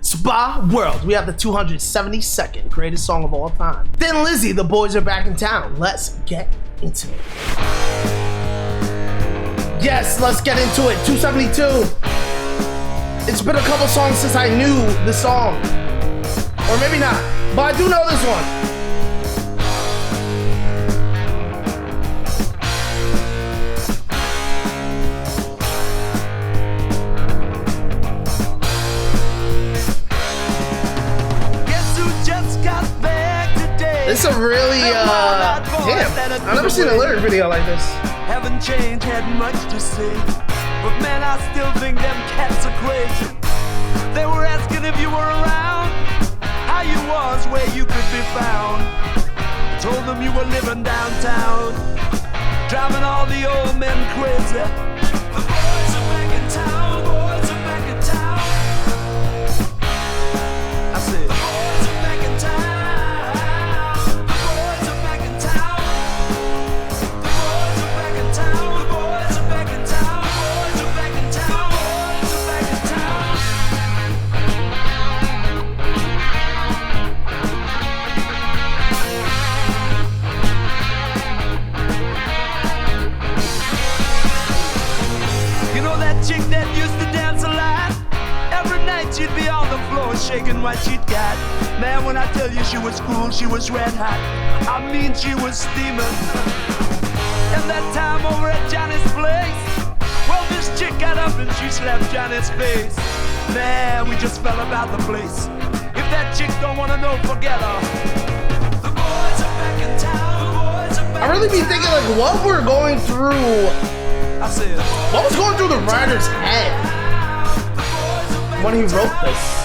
Spa World. We have the 272nd greatest song of all time. Then Lizzy, The Boys Are Back in Town. Let's get into it. Yes, let's get into it. 272. It's been a couple songs since I knew the song. Or maybe not, but I do know this one. This is a really, damn, I've never seen a lyric video like this. Haven't changed, had much to say, but man, I still think them cats are crazy. They were asking if you were around, how you was, where you could be found. Told them you were living downtown, driving all the old men crazy. The boys are back in town, boys are back in town. I said, the boys are back in town. Chick that used to dance a lot. Every night she'd be on the floor shaking what she'd got. Man, when I tell you she was cool, she was red hot. I mean, she was steaming. And that time over at Johnny's place, well, this chick got up and she slapped Johnny's face. Man, we just fell about the place. If that chick don't wanna know, forget her. The boys are back in town. The boys are back. I really be thinking like what we're going through. I said, what was going through the writer's head when he wrote this?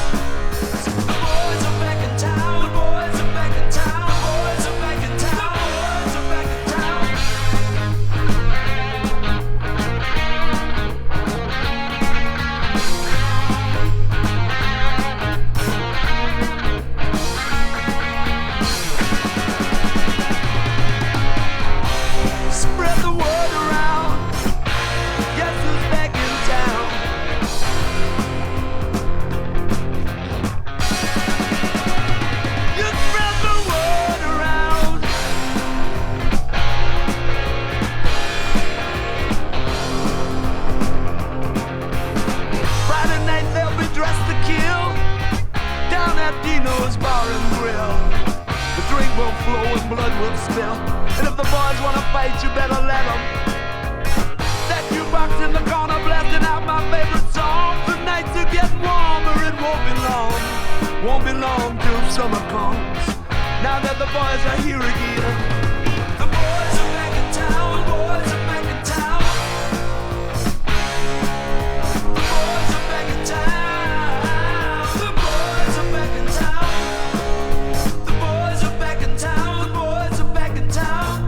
And if the boys wanna fight, you better let them. That jukebox in the corner blasting out my favorite song. The nights are getting warmer, it won't be long. Won't be long till summer comes. Now that the boys are here again. The boys are back in town, boys are back in town. The boys are back in town. The boys are back in town. The boys are back in town.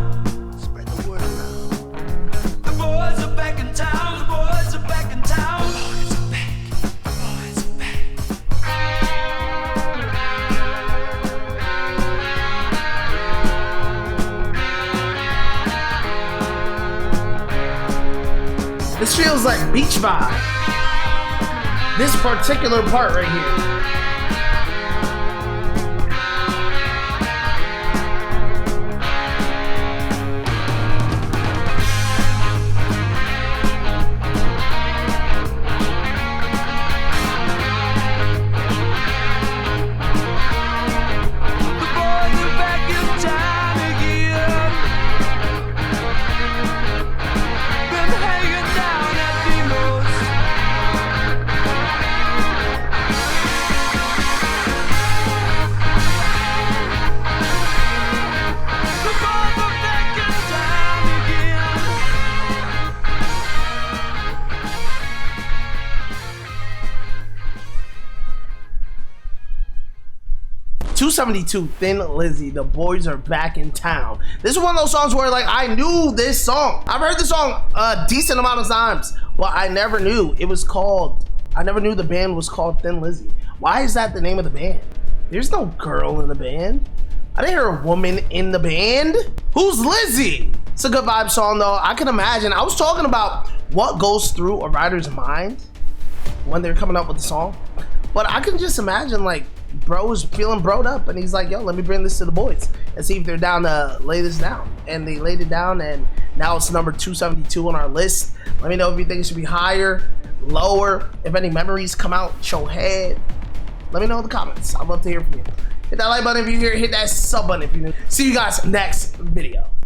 This feels like beach vibe. This particular part right here. Thin Lizzy, The Boys Are Back in Town. This is one of those songs where like I knew this song. I've heard this song a decent amount of times, but I never knew it was called, I never knew the band was called Thin Lizzy. Why is that the name of the band? There's no girl in the band. I didn't hear a woman in the band. Who's Lizzy? It's a good vibe song though. I can imagine. I was talking about what goes through a writer's mind when they're coming up with the song. But I can just imagine like bro's feeling broed up and he's like, yo, let me bring this to the boys and see if they're down to lay this down. And they laid it down, and now it's number 272 on our list. Let me know if you think it should be higher, lower, if any memories come out your head. Let me know in the comments. I'd love to hear from you. Hit that like button if you're here, hit that sub button if you're new. See you guys next video.